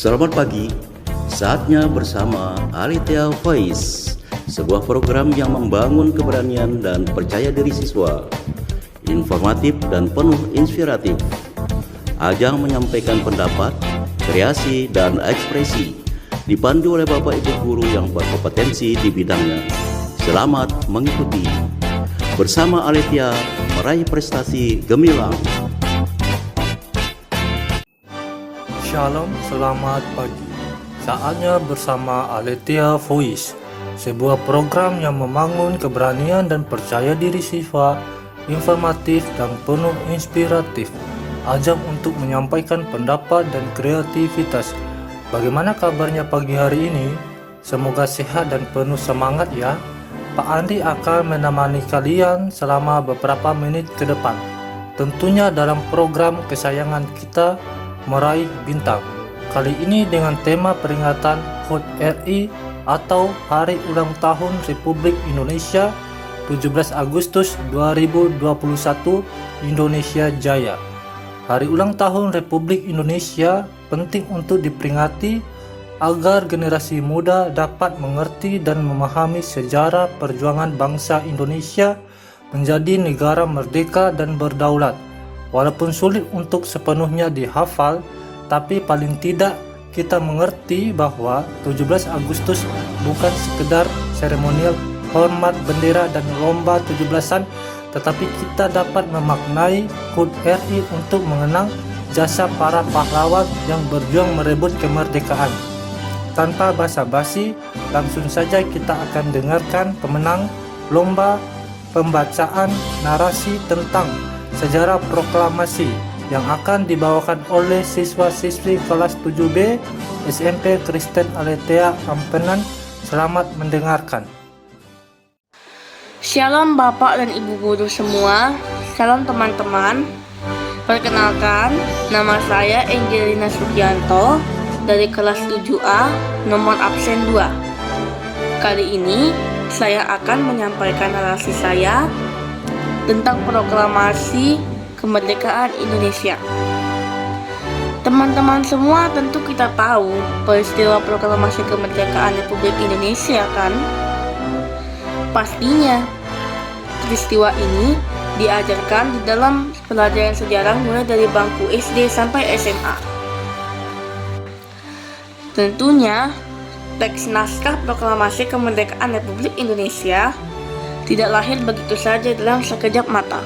Selamat pagi, saatnya bersama Alethea Voice, sebuah program yang membangun keberanian dan percaya diri siswa, informatif dan penuh inspiratif. Ajang menyampaikan pendapat, kreasi, dan ekspresi, dipandu oleh Bapak Ibu Guru yang berkompetensi di bidangnya. Selamat mengikuti. Bersama Alethea, meraih prestasi gemilang. Shalom, selamat pagi. Saatnya bersama Alethea Voice, sebuah program yang membangun keberanian dan percaya diri siswa, informatif dan penuh inspiratif. Ajang untuk menyampaikan pendapat dan kreativitas. Bagaimana kabarnya pagi hari ini? Semoga sehat dan penuh semangat ya. Pak Andi akan menemani kalian selama beberapa menit ke depan. Tentunya dalam program kesayangan kita, Meraih Bintang. Kali ini dengan tema peringatan HUT RI atau Hari Ulang Tahun Republik Indonesia 17 Agustus 2021 Indonesia Jaya. Hari ulang tahun Republik Indonesia penting untuk diperingati agar generasi muda dapat mengerti dan memahami sejarah perjuangan bangsa Indonesia menjadi negara merdeka dan berdaulat. Walaupun sulit untuk sepenuhnya dihafal, tapi paling tidak kita mengerti bahwa 17 Agustus bukan sekedar seremonial hormat bendera dan lomba 17-an, tetapi kita dapat memaknai HUT RI untuk mengenang jasa para pahlawan yang berjuang merebut kemerdekaan. Tanpa basa-basi, langsung saja kita akan dengarkan pemenang lomba pembacaan narasi tentang sejarah proklamasi yang akan dibawakan oleh siswa-siswi kelas 7B SMP Kristen Alethea Ampenan. Selamat mendengarkan. Shalom Bapak dan Ibu Guru semua. Salam teman-teman. Perkenalkan, nama saya Angelina Sugianto dari kelas 7A nomor absen 2. Kali ini saya akan menyampaikan narasi saya tentang proklamasi kemerdekaan Indonesia. Teman-teman semua tentu kita tahu peristiwa proklamasi kemerdekaan Republik Indonesia kan? Pastinya peristiwa ini diajarkan di dalam pelajaran sejarah mulai dari bangku SD sampai SMA. Tentunya teks naskah proklamasi kemerdekaan Republik Indonesia tidak lahir begitu saja dalam sekejap mata.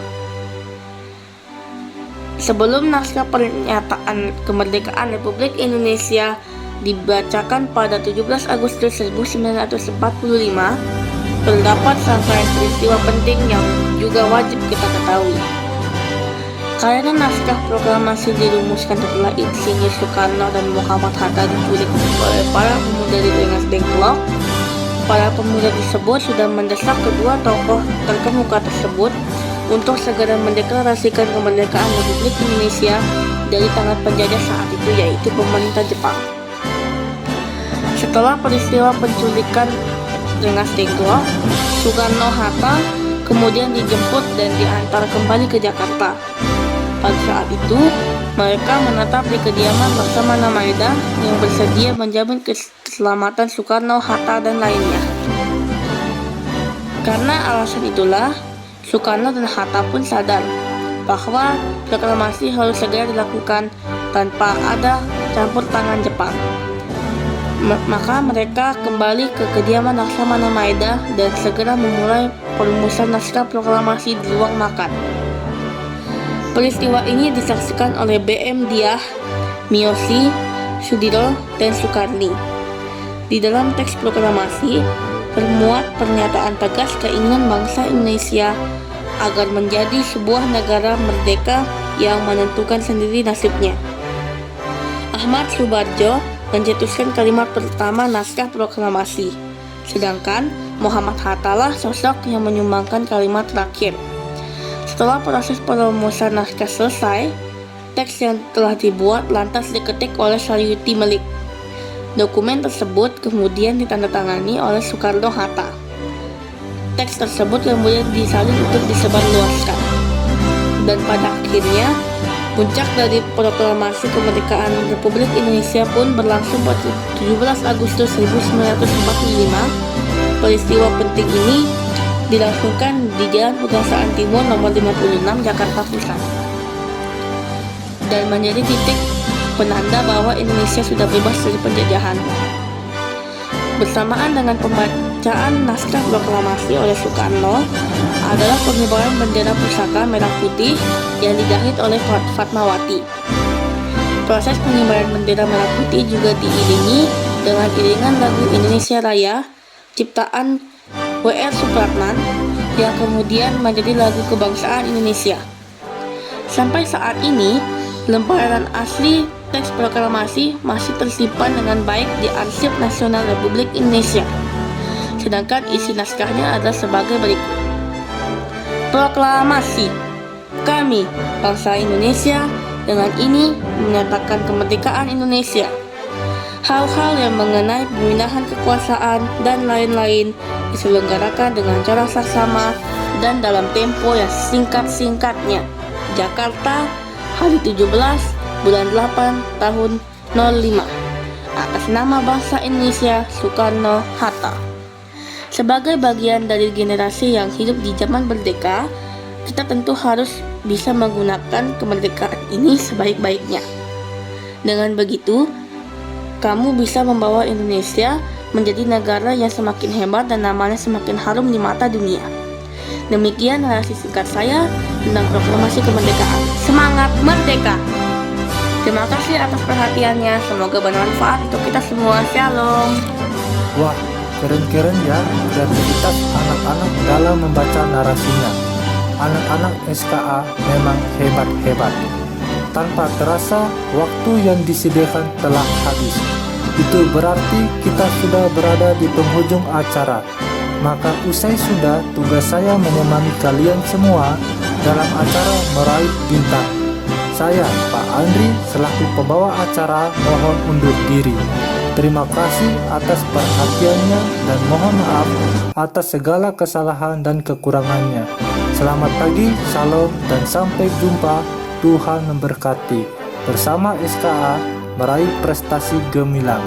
Sebelum naskah pernyataan kemerdekaan Republik Indonesia dibacakan pada 17 Agustus 1945, terdapat serangkaian peristiwa penting yang juga wajib kita ketahui. Karena naskah proklamasi dirumuskan setelah Insinyur Soekarno dan Muhammad Hatta diculik oleh para pemuda di Rengas Dengklok, para pemuda tersebut sudah mendesak kedua tokoh terkemuka tersebut untuk segera mendeklarasikan kemerdekaan Republik Indonesia dari tangan penjajah saat itu, yaitu pemerintah Jepang. Setelah peristiwa penculikan Rengas Dengklok, Soekarno-Hatta kemudian dijemput dan diantar kembali ke Jakarta. Pada saat itu, mereka menetap di kediaman Laksamana Maeda yang bersedia menjamin keselamatan Soekarno, Hatta, dan lainnya. Karena alasan itulah, Soekarno dan Hatta pun sadar bahwa proklamasi harus segera dilakukan tanpa ada campur tangan Jepang. Maka mereka kembali ke kediaman Laksamana Maeda dan segera memulai perumusan naskah proklamasi di ruang makan. Peristiwa ini disaksikan oleh BM Diah, Miyoshi, Sudiro, dan Soekarni. Di dalam teks proklamasi termuat pernyataan tegas keinginan bangsa Indonesia agar menjadi sebuah negara merdeka yang menentukan sendiri nasibnya. Ahmad Subarjo mencetuskan kalimat pertama naskah proklamasi, sedangkan Muhammad Hatta lah sosok yang menyumbangkan kalimat terakhir. Setelah proses perumusan naskah selesai, teks yang telah dibuat lantas diketik oleh Saryuti Melik. Dokumen tersebut kemudian ditandatangani oleh Soekarno-Hatta. Teks tersebut kemudian disalin untuk disebarluaskan. Dan pada akhirnya, Puncak dari proklamasi kemerdekaan Republik Indonesia pun berlangsung pada 17 Agustus 1945. Peristiwa penting ini dilangsungkan di Jalan Pegangsaan Timur nomor 56 Jakarta Pusat dan menjadi titik penanda bahwa Indonesia sudah bebas dari penjajahan. Bersamaan dengan pembacaan naskah proklamasi oleh Soekarno adalah pengibaran bendera pusaka merah putih yang dijahit oleh Fatmawati. Proses pengibaran bendera merah putih juga diiringi dengan iringan lagu Indonesia Raya ciptaan W.R. Supratman yang kemudian menjadi lagu kebangsaan Indonesia. Sampai saat ini, lembaran asli teks proklamasi masih tersimpan dengan baik di Arsip Nasional Republik Indonesia. Sedangkan isi naskahnya adalah sebagai berikut. Proklamasi. Kami, bangsa Indonesia, dengan ini menyatakan kemerdekaan Indonesia. Hal-hal yang mengenai pemindahan kekuasaan dan lain-lain diselenggarakan dengan cara saksama dan dalam tempo yang singkat-singkatnya. Jakarta, hari 17 bulan 8 tahun 05. Atas nama bangsa Indonesia, Soekarno-Hatta. Sebagai bagian dari generasi yang hidup di zaman merdeka, kita tentu harus bisa menggunakan kemerdekaan ini sebaik-baiknya. Dengan begitu, kamu bisa membawa Indonesia menjadi negara yang semakin hebat dan namanya semakin harum di mata dunia. Demikian narasi singkat saya tentang proklamasi kemerdekaan. Semangat merdeka! Terima kasih atas perhatiannya, semoga bermanfaat untuk kita semua. Shalom. Wah, keren-keren ya kreativitas anak-anak dalam membaca narasinya. Anak-anak SKA memang hebat-hebat. Tanpa terasa, waktu yang disediakan telah habis. Itu berarti kita sudah berada di penghujung acara. Maka usai sudah tugas saya menemani kalian semua dalam acara meraih bintang. Saya, Pak Andri, selaku pembawa acara, mohon undur diri. Terima kasih atas perhatiannya dan mohon maaf atas segala kesalahan dan kekurangannya. Selamat pagi, salam, dan sampai jumpa. Tuhan memberkati. Bersama SKA, meraih prestasi gemilang.